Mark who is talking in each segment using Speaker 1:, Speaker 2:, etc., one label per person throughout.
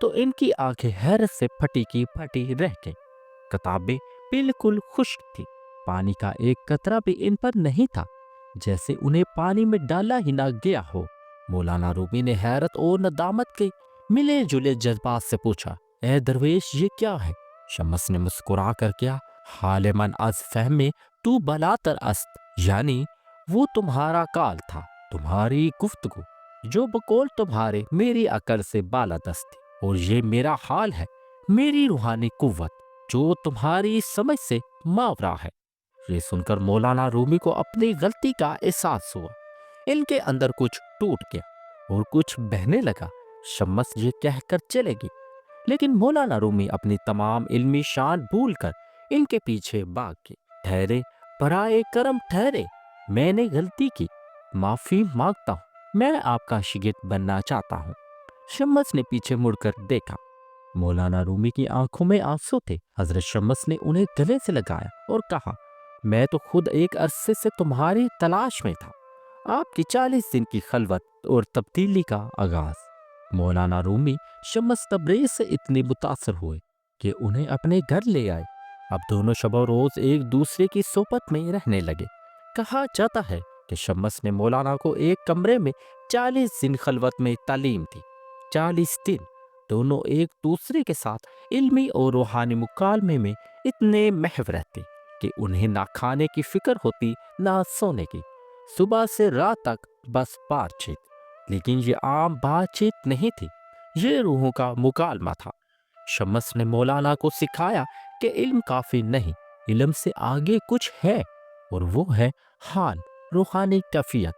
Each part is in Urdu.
Speaker 1: تو ان کی آنکھیں حیرت سے پھٹی کی پھٹی رہ گئیں۔ کتابیں بالکل خشک تھی، پانی کا ایک قطرہ بھی ان پر نہیں تھا، جیسے انہیں پانی میں ڈالا ہی نہ گیا ہو۔ مولانا رومی نے حیرت اور ندامت کے ملے جلے جذبات سے پوچھا، اے درویش یہ کیا ہے؟ شمس نے مسکرا کر کیا، حال من از فہم تو بلاتر است، یعنی وہ تمہارا کال تھا، تمہاری گفتگو جو بقول تمہارے میری عقل سے بالادست تھی، اور یہ میرا حال ہے، میری روحانی قوت جو تمہاری سمجھ سے ماورا ہے۔ یہ سن کر مولانا رومی کو اپنی غلطی کا احساس ہوا، ان کے اندر کچھ ٹوٹ گیا اور کچھ بہنے لگا۔ شمس یہ کہہ کر چلے گی، لیکن مولانا رومی اپنی تمام علمی شان بھول کر ان کے پیچھے بھاگ گئے۔ ٹھہرے برائے کرم ٹھہرے، میں نے غلطی کی، معافی مانگتا ہوں، میں آپ کا شاگرد بننا چاہتا ہوں۔ شمس نے پیچھے مڑ کر دیکھا، مولانا رومی کی آنکھوں میں آنسو تھے۔ حضرت شمس نے انہیں گلے سے لگایا اور کہا، میں تو خود ایک عرصے سے تمہاری تلاش میں تھا۔ آپ کی 40 دن کی خلوت اور تبدیلی کا آغاز۔ مولانا رومی شمس تبریز سے اتنے متاثر ہوئے کہ انہیں اپنے گھر لے آئے۔ اب دونوں شب و روز ایک دوسرے کی صحبت میں رہنے لگے۔ کہا جاتا ہے کہ شمس نے مولانا کو ایک کمرے میں 40 دن خلوت میں تعلیم دی۔ 40 دن دونوں ایک دوسرے کے ساتھ علمی اور روحانی مکالمے میں اتنے محو رہتے کہ انہیں نہ کھانے کی فکر ہوتی نہ سونے کی۔ صبح سے رات تک بس بات چیت، لیکن یہ عام بات چیت نہیں تھی، یہ روحوں کا مکالمہ تھا۔ شمس نے مولانا کو سکھایا کہ علم کافی نہیں، علم سے آگے کچھ ہے، اور وہ ہے حال، روحانی کیفیت،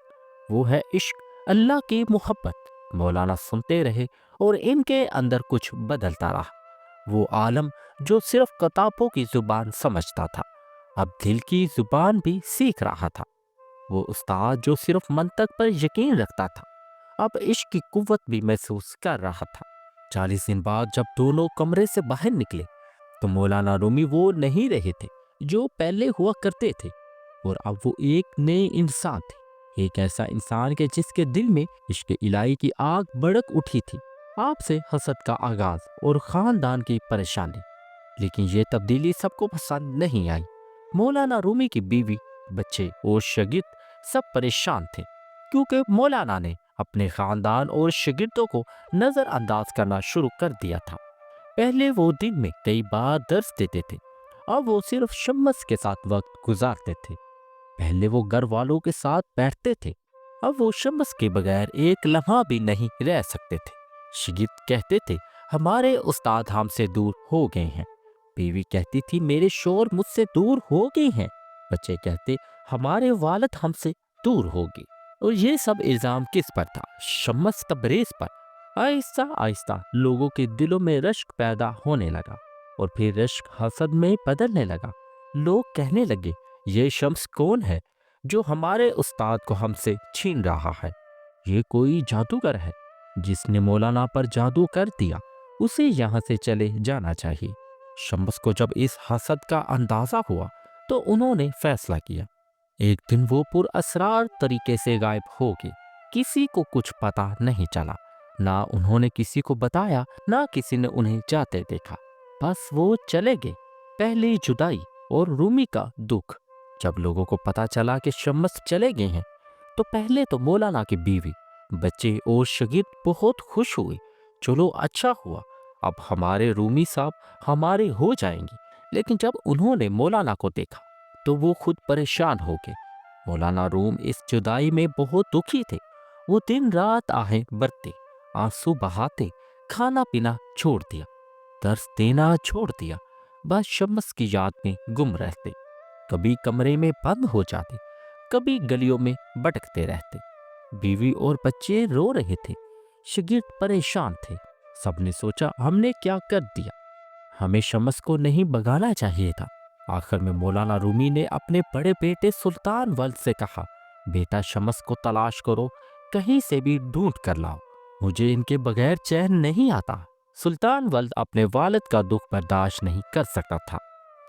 Speaker 1: وہ ہے عشق، اللہ کی محبت۔ مولانا سنتے رہے اور ان کے اندر کچھ بدلتا رہا۔ وہ عالم جو صرف کتابوں کی زبان سمجھتا تھا، اب دل کی زبان بھی سیکھ رہا تھا۔ وہ استاد جو صرف منطق پر یقین رکھتا تھا، اب عشق کی قوت بھی محسوس کر رہا تھا۔ 40 دن بعد جب دونوں کمرے سے باہر نکلے تو مولانا رومی وہ نہیں رہے تھے جو پہلے ہوا کرتے تھے، اور اب وہ ایک نئے انسان تھے، ایک ایسا انسان کہ جس کے دل میں عشق الہی کی آگ بھڑک اٹھی تھی۔ آپ سے حسد کا آغاز اور خاندان کی پریشانی، لیکن یہ تبدیلی سب کو پسند نہیں آئی۔ مولانا رومی کی بیوی، بچے اور شاگرد سب پریشان تھے، کیونکہ مولانا نے اپنے خاندان اور شاگردوں کو نظر انداز کرنا شروع کر دیا تھا۔ پہلے وہ دن میں کئی بار درس دیتے تھے، اب وہ صرف شمس کے ساتھ وقت گزارتے تھے۔ پہلے وہ گھر والوں کے ساتھ بیٹھتے تھے، اب وہ شمس کے بغیر ایک لمحہ بھی نہیں رہ سکتے تھے۔ شاگرد کہتے تھے، ہمارے استاد ہم سے دور ہو گئے ہیں۔ بیوی کہتی تھی، میرے شوہر مجھ سے دور ہو گئے ہیں۔ بچے کہتے، ہمارے والد ہم سے دور ہو گئے۔ اور یہ سب الزام کس پر تھا؟ شمس تبریز پر۔ آہستہ آہستہ لوگوں کے دلوں میں رشک پیدا ہونے لگا، اور پھر رشک حسد میں بدلنے لگا۔ لوگ کہنے لگے، یہ شمس کون ہے جو ہمارے استاد کو ہم سے چھین رہا ہے؟ یہ کوئی جادوگر ہے، جس نے مولانا پر جادو کر دیا، اسے یہاں سے چلے جانا چاہیے۔ شمس کو جب اس حسد کا اندازہ ہوا تو انہوں نے فیصلہ کیا۔ ایک دن وہ پر اسرار طریقے سے غائب ہو گئے، کسی کو کچھ پتا نہیں چلا، نہ انہوں نے کسی کو بتایا، نہ کسی نے انہیں جاتے دیکھا، بس وہ چلے گئے۔ پہلی جدائی اور رومی کا دکھ۔ جب لوگوں کو پتا چلا کہ شمس چلے گئے ہیں تو پہلے تو مولانا کی بیوی، بچے اور شاگرد بہت خوش ہوئے۔ چلو اچھا ہوا، اب ہمارے رومی صاحب ہمارے ہو جائیں گے۔ لیکن جب انہوں نے مولانا کو دیکھا تو وہ خود پریشان ہو گئے۔ مولانا روم اس جدائی میں بہت دکھی تھے۔ وہ دن رات آہیں برتے، آنسو بہاتے، کھانا پینا چھوڑ دیا، درس دینا چھوڑ دیا، بس شمس کی یاد میں گم رہتے۔ کبھی کمرے میں بند ہو جاتے، کبھی گلیوں میں بھٹکتے رہتے۔ بیوی اور بچے رو رہے تھے، شاگرد پریشان تھے۔ سب نے سوچا، ہم نے کیا کر دیا؟ ہمیں شمس کو نہیں بھگانا چاہیے تھا۔ آخر میں مولانا رومی نے اپنے بڑے بیٹے سلطان ولد سے کہا، بیٹا شمس کو تلاش کرو، کہیں سے بھی ڈھونڈ کر لاؤ، مجھے ان کے بغیر چین نہیں آتا۔ سلطان ولد اپنے والد کا دکھ برداشت نہیں کر سکتا تھا،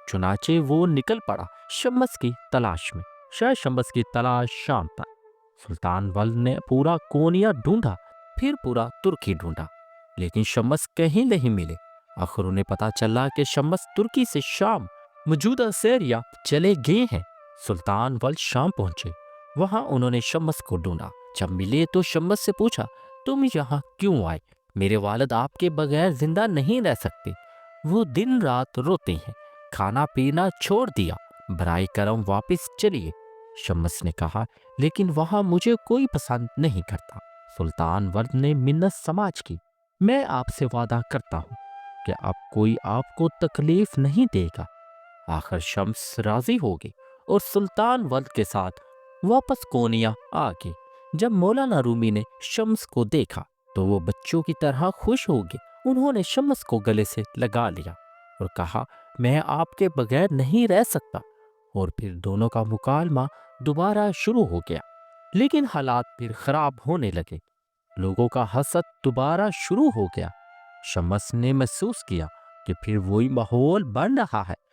Speaker 1: چنانچہ وہ نکل پڑا شمس کی تلاش میں۔ شاید شمس کی تلاش شام تک۔ سلطان ولد نے پورا کونیا ڈھونڈا، پھر پورا ترکی ڈھونڈا، لیکن شمس کہیں نہیں ملے۔ آخر انہیں پتا چلا کہ شمس ترکی سے شام موجودہ سیریا چلے گئے ہیں۔ سلطان ولد شام پہنچے۔ وہاں انہوں نے شمس کو ڈھونڈا۔ جب ملے تو شمس سے پوچھا، تم یہاں کیوں آئے؟ میرے والد آپ کے بغیر زندہ نہیں رہ سکتے، وہ دن رات روتے ہیں، کھانا پینا چھوڑ دیا، برائے کرم واپس چلیے۔ شمس نے کہا، لیکن وہاں مجھے کوئی پسند نہیں کرتا۔ سلطان ولد نے منت سماج کی، میں آپ سے وعدہ کرتا ہوں کہ اب کوئی آپ کو تکلیف نہیں دے گا۔ آخر شمس راضی ہو گئی اور سلطان ولد کے ساتھ واپس کونیا آ گئی۔ جب مولانا رومی نے شمس کو دیکھا تو وہ بچوں کی طرح خوش ہو گئے۔ انہوں نے شمس کو گلے سے لگا لیا اور کہا، میں آپ کے بغیر نہیں رہ سکتا۔ اور پھر دونوں کا مکالمہ دوبارہ شروع ہو گیا، لیکن حالات پھر خراب ہونے لگے۔ لوگوں کا حسد دوبارہ شروع ہو گیا۔ شمس نے محسوس کیا کہ پھر وہی ماحول بن رہا ہے۔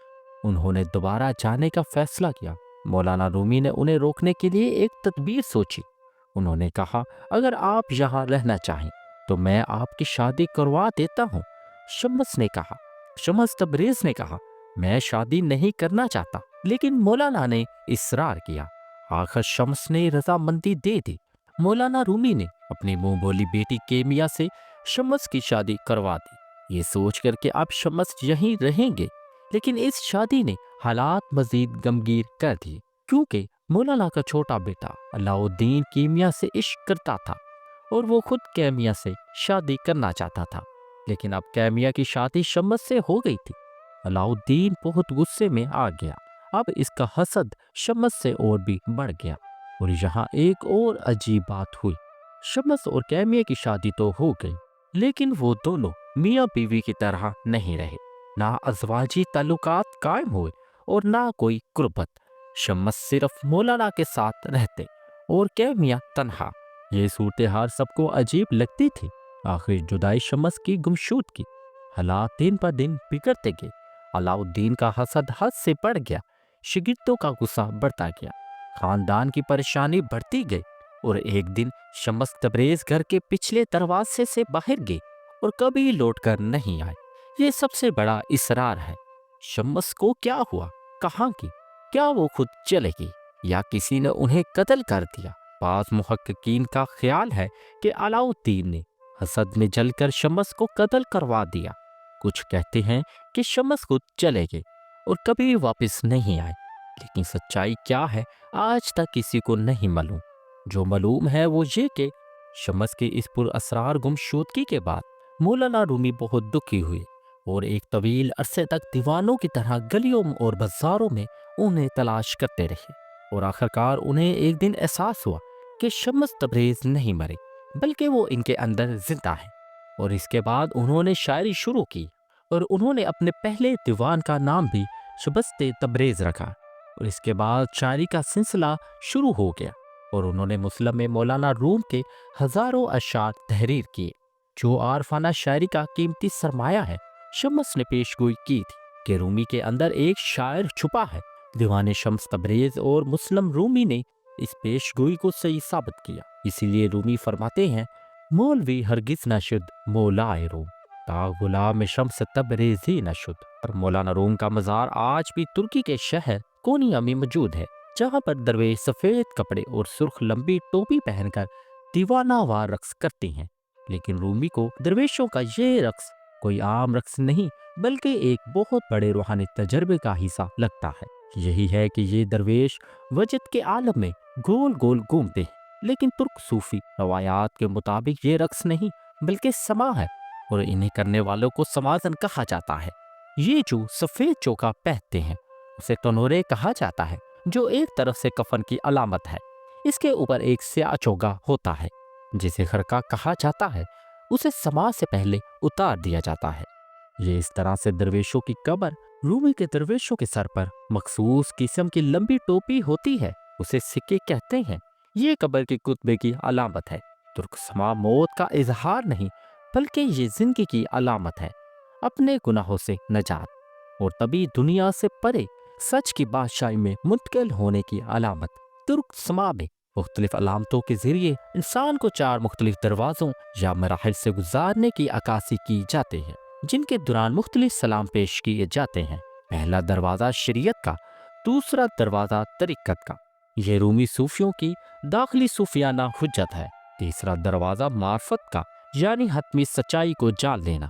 Speaker 1: انہوں نے دوبارہ جانے کا فیصلہ کیا۔ مولانا رومی نے انہیں روکنے کے لیے ایک تدبیر سوچی۔ انہوں نے کہا، اگر آپ یہاں رہنا چاہیں تو میں آپ کی شادی کروا دیتا ہوں۔ شمس تبریز نے کہا، میں شادی نہیں کرنا چاہتا، لیکن مولانا نے اصرار کیا۔ آخر شمس نے رضامندی دے دی۔ مولانا رومی نے اپنی منہ بولی بیٹی کیمیا سے شمس کی شادی کروا دی، یہ سوچ کر کہ اب شمس یہیں رہیں گے۔ لیکن اس شادی نے حالات مزید غمگین کر دیے، کیونکہ مولانا کا چھوٹا بیٹا علاء الدین کیمیا سے عشق کرتا تھا اور وہ خود کیمیا سے شادی کرنا چاہتا تھا۔ لیکن اب کیمیا کی شادی شمس سے ہو گئی تھی۔ علاء الدین بہت غصے میں آ گیا۔ اب اس کا حسد شمس سے اور بھی بڑھ گیا۔ اور یہاں ایک اور عجیب بات ہوئی۔ شمس اور کیمیا کی شادی تو ہو گئی، لیکن وہ دونوں میاں بیوی کی طرح نہیں رہے۔ نہ ازواجی تعلقات قائم ہوئے اور نہ کوئی قربت۔ شمس صرف مولانا کے ساتھ رہتے اور کیمیا تنہا۔ یہ صورتحال سب کو عجیب لگتی تھی۔ آخر جدائی شمس کی گمشود کی۔ حالات دن پر دن بگڑتے گئے۔ علاء الدین کا حسد حد سے بڑھ گیا، شاگردوں کا غصہ بڑھتا گیا، خاندان کی پریشانی بڑھتی گئی۔ اور ایک دن شمس تبریز گھر کے پچھلے دروازے سے باہر گئی اور کبھی لوٹ کر نہیں آئے۔ یہ سب سے بڑا اسرار ہے۔ شمس کو کیا ہوا؟ کہاں کی؟ کیا وہ خود چلے گئی یا کسی نے انہیں قتل کر دیا؟ بعض محققین کا خیال ہے کہ علاء الدین نے حسد میں جل کر شمس کو قتل کروا دیا۔ کچھ کہتے ہیں کہ شمس خود چلے گئے اور کبھی واپس نہیں آئے، لیکن سچائی کیا ہے آج تک کسی کو نہیں معلوم۔ جو معلوم ہے وہ یہ کہ شمس کی اس پر اسرار گمشدگی کے بعد مولانا رومی بہت دکھی ہوئے اور ایک طویل عرصے تک دیوانوں کی طرح گلیوں اور بازاروں میں انہیں تلاش کرتے رہے۔ اور آخرکار انہیں ایک دن احساس ہوا کہ شمس تبریز نہیں مرے، بلکہ وہ ان کے اندر زندہ ہے۔ اور اس کے بعد انہوں نے شاعری شروع کی اور انہوں نے اپنے پہلے دیوان کا نام بھی شبست تبریز رکھا۔ اور اس کے بعد شاعری کا سلسلہ شروع ہو گیا اور انہوں نے مسلم میں مولانا روم کے ہزاروں اشعار تحریر کیے، جو عارفانہ شاعری کا قیمتی سرمایہ ہے۔ شمس نے پیشگوئی کی تھی کہ رومی کے اندر ایک شاعر چھپا ہے۔ دیوان شمس تبریز اور مسلم رومی نے اس پیشگوئی کو صحیح ثابت کیا۔ اسی لیے رومی فرماتے ہیں، مولوی ہرگز نہ شد مولائے روم، تا غلام شمس تبریزی نہ شد۔ اور مولانا روم کا مزار آج بھی ترکی کے شہر کونیا میں موجود ہے، جہاں پر درویش سفید کپڑے اور سرخ لمبی ٹوپی پہن کر دیوانہ وار رقص کرتے ہیں۔ لیکن رومی کو درویشوں کا یہ رقص کوئی عام رقص نہیں، بلکہ ایک بہت بڑے روحانی تجربے کا حصہ لگتا ہے۔ یہی ہے کہ یہ درویش وجد کے عالم میں گول گول گھومتے ہیں، لیکن ترک صوفی روایات کے مطابق یہ رقص نہیں بلکہ سما ہے، اور انہیں کرنے والوں کو سمازن کہا جاتا ہے۔ یہ جو سفید چوکا پہنتے ہیں اسے تنورے کہا جاتا ہے، جو ایک طرف سے کفن کی علامت ہے۔ اس کے اوپر ایک سیاہ چوگا ہوتا ہے جسے خرقہ کہا جاتا ہے، اسے سماج سے پہلے اتار دیا جاتا ہے۔ یہ اس طرح سے درویشوں کی قبر، رومی کے درویشوں کے سر پر مخصوص قسم کی لمبی ٹوپی ہوتی ہے، اسے سکے کہتے ہیں۔ یہ قبر کی کتبے کی علامت ہے۔ ترک سما موت کا اظہار نہیں بلکہ یہ زندگی کی علامت ہے، اپنے گناہوں سے نجات اور طبی دنیا سے پرے سچ کی بادشاہی میں منتقل ہونے کی علامت۔ ترک سما میں مختلف علامتوں کے ذریعے انسان کو 4 مختلف دروازوں یا مراحل سے گزارنے کی عکاسی کی جاتی ہے، جن کے دوران مختلف سلام پیش کیے جاتے ہیں۔ پہلا دروازہ شریعت کا، دوسرا دروازہ طریقت کا، یہ رومی صوفیوں کی داخلی صوفیانہ حجت ہے۔ تیسرا دروازہ معرفت کا، یعنی حتمی سچائی کو جان لینا،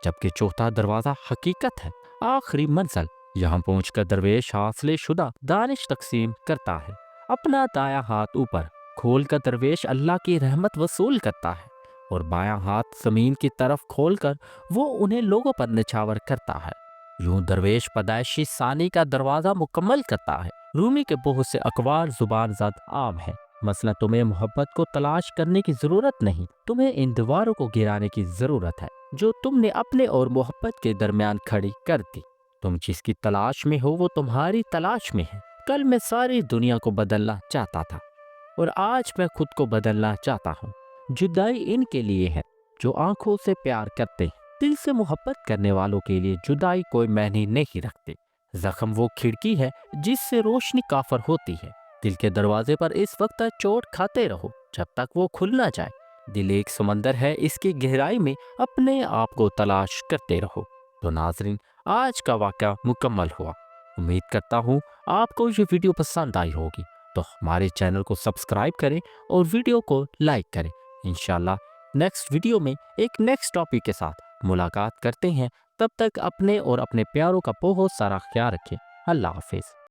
Speaker 1: جبکہ چوتھا دروازہ حقیقت ہے، آخری منزل۔ یہاں پہنچ کر درویش حاصل شدہ دانش تقسیم کرتا ہے۔ اپنا دایاں ہاتھ اوپر کھول کر درویش اللہ کی رحمت وصول کرتا ہے، اور بایاں ہاتھ زمین کی طرف کھول کر وہ انہیں لوگوں پر نچھاور کرتا ہے۔ یوں درویش پیدائشی ثانی کا دروازہ مکمل کرتا ہے۔ رومی کے بہت سے اقوال زبان زد عام ہیں، مثلا تمہیں محبت کو تلاش کرنے کی ضرورت نہیں، تمہیں ان دیواروں کو گرانے کی ضرورت ہے جو تم نے اپنے اور محبت کے درمیان کھڑی کر دی۔ تم جس کی تلاش میں ہو وہ تمہاری تلاش میں ہے۔ کل میں ساری دنیا کو بدلنا چاہتا تھا، اور آج میں خود کو بدلنا چاہتا ہوں۔ جدائی ان کے لیے ہے جو آنکھوں سے پیار کرتے ہیں، دل سے محبت کرنے والوں کے لیے جدائی کوئی معنی نہیں رکھتی۔ زخم وہ کھڑکی ہے جس سے روشنی کافر ہوتی ہے۔ دل کے دروازے پر اس وقت تک چوٹ کھاتے رہو جب تک وہ کھل نہ جائے۔ دل ایک سمندر ہے، اس کی گہرائی میں اپنے آپ کو تلاش کرتے رہو۔ تو ناظرین، آج کا واقعہ مکمل ہوا۔ امید کرتا ہوں آپ کو یہ ویڈیو پسند آئی ہوگی، تو ہمارے چینل کو سبسکرائب کریں اور ویڈیو کو لائک کریں۔ انشاءاللہ نیکسٹ ویڈیو میں ایک نیکسٹ ٹاپک کے ساتھ ملاقات کرتے ہیں۔ تب تک اپنے اور اپنے پیاروں کا بہت سارا خیال رکھیں۔ اللہ حافظ۔